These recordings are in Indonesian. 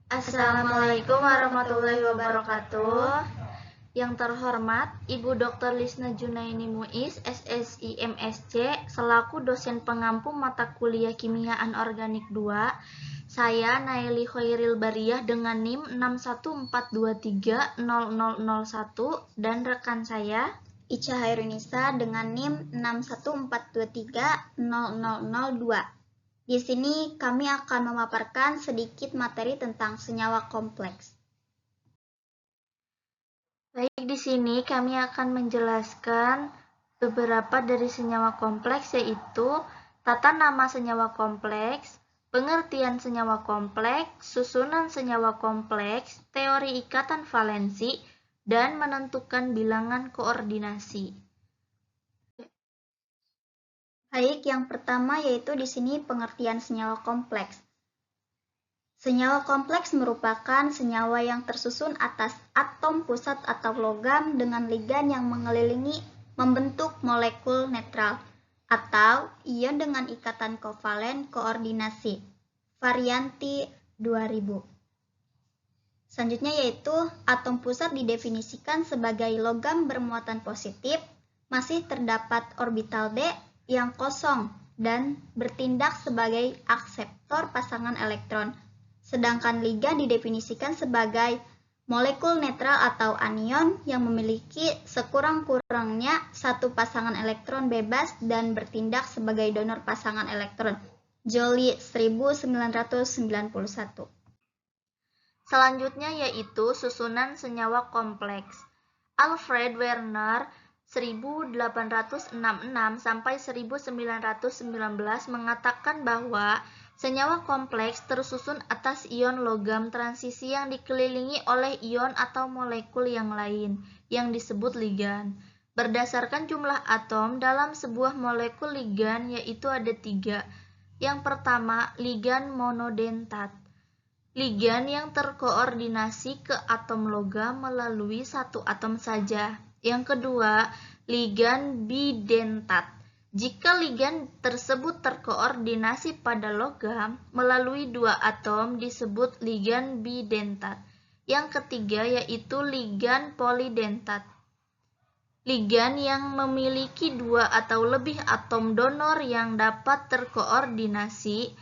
Assalamualaikum warahmatullahi wabarakatuh. Yang terhormat Ibu Dr. Lisna Junaini Muiz, SSI MSc, selaku dosen pengampu mata kuliah Kimia Anorganik 2, saya Naili Khairil Bariyah dengan NIM 614230001 dan rekan saya Ica Hairunisa dengan NIM 614230002. Di sini kami akan memaparkan sedikit materi tentang senyawa kompleks. Baik, di sini kami akan menjelaskan beberapa dari senyawa kompleks, yaitu tata nama senyawa kompleks, pengertian senyawa kompleks, susunan senyawa kompleks, teori ikatan valensi, dan menentukan bilangan koordinasi. Baik, yang pertama yaitu di sini pengertian senyawa kompleks. Senyawa kompleks merupakan senyawa yang tersusun atas atom pusat atau logam dengan ligan yang mengelilingi membentuk molekul netral atau ion dengan ikatan kovalen koordinasi. Varianti 2000. Selanjutnya yaitu atom pusat didefinisikan sebagai logam bermuatan positif, masih terdapat orbital D yang kosong dan bertindak sebagai akseptor pasangan elektron. Sedangkan ligan didefinisikan sebagai molekul netral atau anion yang memiliki sekurang-kurangnya satu pasangan elektron bebas dan bertindak sebagai donor pasangan elektron. Joly 1991. Selanjutnya yaitu susunan senyawa kompleks. Alfred Werner 1866 sampai 1919 mengatakan bahwa senyawa kompleks tersusun atas ion logam transisi yang dikelilingi oleh ion atau molekul yang lain yang disebut ligan. Berdasarkan jumlah atom dalam sebuah molekul ligan, yaitu ada 3. Yang pertama, ligan monodentat. Ligan yang terkoordinasi ke atom logam melalui satu atom saja. Yang kedua, ligan bidentat. Jika ligan tersebut terkoordinasi pada logam melalui 2 atom disebut ligan bidentat. Yang ketiga yaitu ligan polidentat. Ligan yang memiliki 2 atau lebih atom donor yang dapat terkoordinasi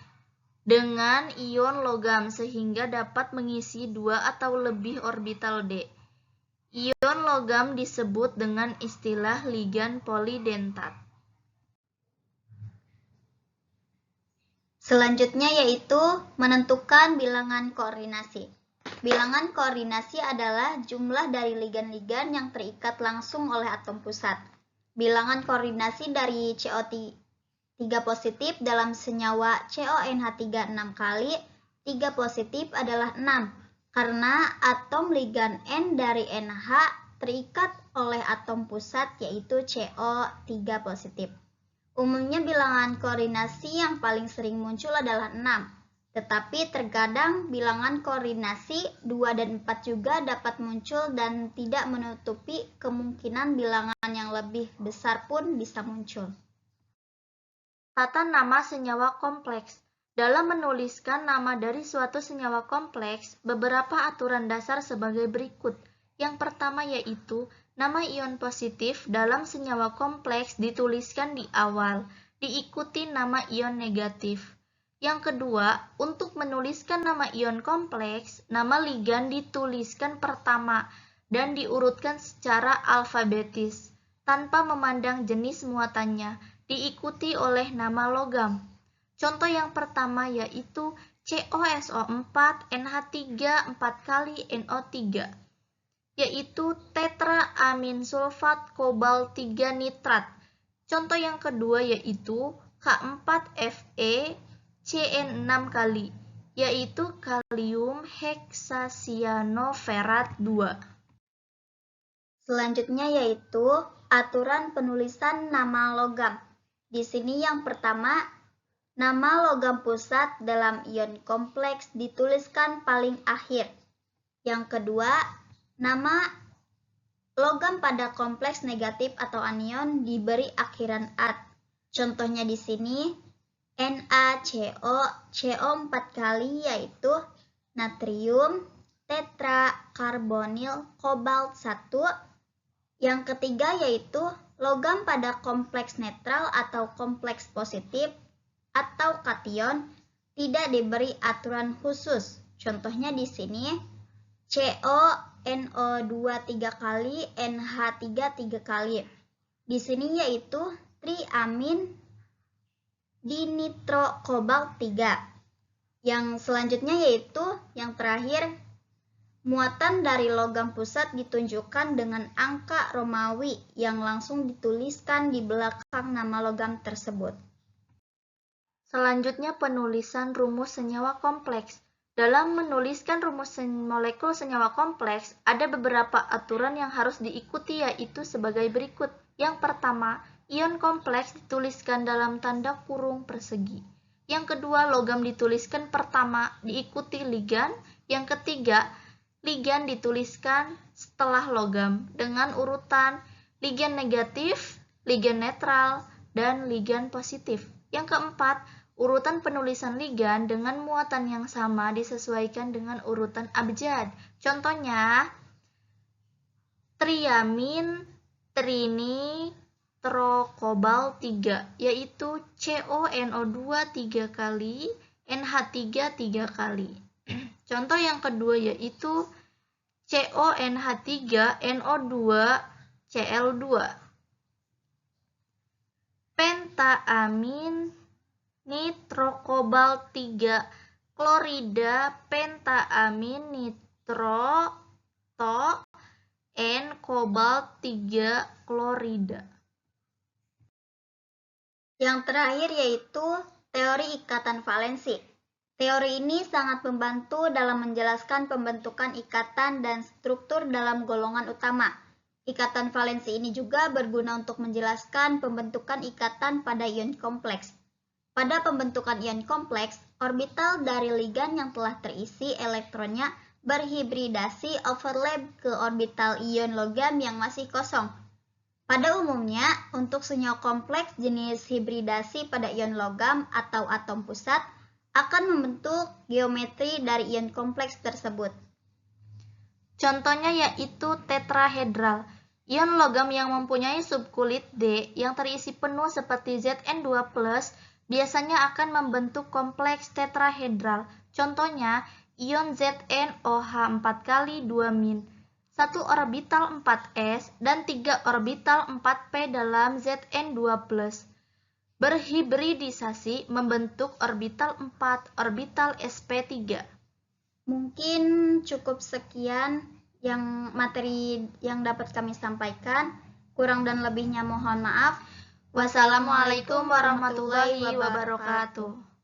dengan ion logam sehingga dapat mengisi 2 atau lebih orbital D. Ion logam disebut dengan istilah ligan polidentat. Selanjutnya yaitu menentukan bilangan koordinasi. Bilangan koordinasi adalah jumlah dari ligan-ligan yang terikat langsung oleh atom pusat. Bilangan koordinasi dari CO3 positif dalam senyawa CONH3 6 kali, 3 positif adalah 6, karena atom ligan N dari NH terikat oleh atom pusat yaitu CO3 positif. Umumnya bilangan koordinasi yang paling sering muncul adalah 6, tetapi terkadang bilangan koordinasi 2 dan 4 juga dapat muncul dan tidak menutupi kemungkinan bilangan yang lebih besar pun bisa muncul. Tata nama senyawa kompleks. Dalam menuliskan nama dari suatu senyawa kompleks, beberapa aturan dasar sebagai berikut. Yang pertama yaitu, nama ion positif dalam senyawa kompleks dituliskan di awal, diikuti nama ion negatif. Yang kedua, untuk menuliskan nama ion kompleks, nama ligan dituliskan pertama dan diurutkan secara alfabetis, tanpa memandang jenis muatannya, diikuti oleh nama logam. Contoh yang pertama yaitu COSO4 NH3 4 kali NO3, yaitu tetraamin sulfat kobalt 3 nitrat. Contoh yang kedua yaitu K4Fe CN6 kali, yaitu kalium heksasianoferat 2. Selanjutnya yaitu aturan penulisan nama logam. Di sini yang pertama, nama logam pusat dalam ion kompleks dituliskan paling akhir. Yang kedua, nama logam pada kompleks negatif atau anion diberi akhiran -at. Contohnya di sini NaCO CO 4 kali yaitu natrium tetrakarbonil kobalt 1. Yang ketiga yaitu logam pada kompleks netral atau kompleks positif atau kation tidak diberi aturan khusus. Contohnya di sini CONO2 3 kali, NH3 3 kali. Di sini yaitu triamin dinitrokobalt 3. Yang selanjutnya yaitu yang terakhir, muatan dari logam pusat ditunjukkan dengan angka Romawi yang langsung dituliskan di belakang nama logam tersebut. Selanjutnya penulisan rumus senyawa kompleks. Dalam menuliskan rumus molekul senyawa kompleks, ada beberapa aturan yang harus diikuti yaitu sebagai berikut. Yang pertama, ion kompleks dituliskan dalam tanda kurung persegi. Yang kedua, logam dituliskan pertama diikuti ligan. Yang ketiga, ligan dituliskan setelah logam dengan urutan ligan negatif, ligan netral, dan ligan positif. Yang keempat, urutan penulisan ligan dengan muatan yang sama disesuaikan dengan urutan abjad. Contohnya, triamin trinitrokobalt 3, yaitu CONO2 3 kali, NH3 3 kali. Contoh yang kedua yaitu CONH3NO2 Cl2. Pentaamin nitrokobalt 3 klorida pentaamin nitro to N kobalt 3 klorida. Yang terakhir yaitu teori ikatan valensi. Teori ini sangat membantu dalam menjelaskan pembentukan ikatan dan struktur dalam golongan utama. Ikatan valensi ini juga berguna untuk menjelaskan pembentukan ikatan pada ion kompleks. Pada pembentukan ion kompleks, orbital dari ligan yang telah terisi elektronnya berhibridasi overlap ke orbital ion logam yang masih kosong. Pada umumnya, untuk senyawa kompleks jenis hibridasi pada ion logam atau atom pusat akan membentuk geometri dari ion kompleks tersebut. Contohnya yaitu tetrahedral. Ion logam yang mempunyai subkulit D yang terisi penuh seperti Zn2+, biasanya akan membentuk kompleks tetrahedral. Contohnya, ion ZnOH 4 kali 2-, 1 orbital 4s dan 3 orbital 4p dalam Zn2+. Berhibridisasi membentuk orbital 4 orbital sp3. Mungkin cukup sekian yang materi yang dapat kami sampaikan. Kurang dan lebihnya mohon maaf. Wassalamualaikum warahmatullahi wabarakatuh.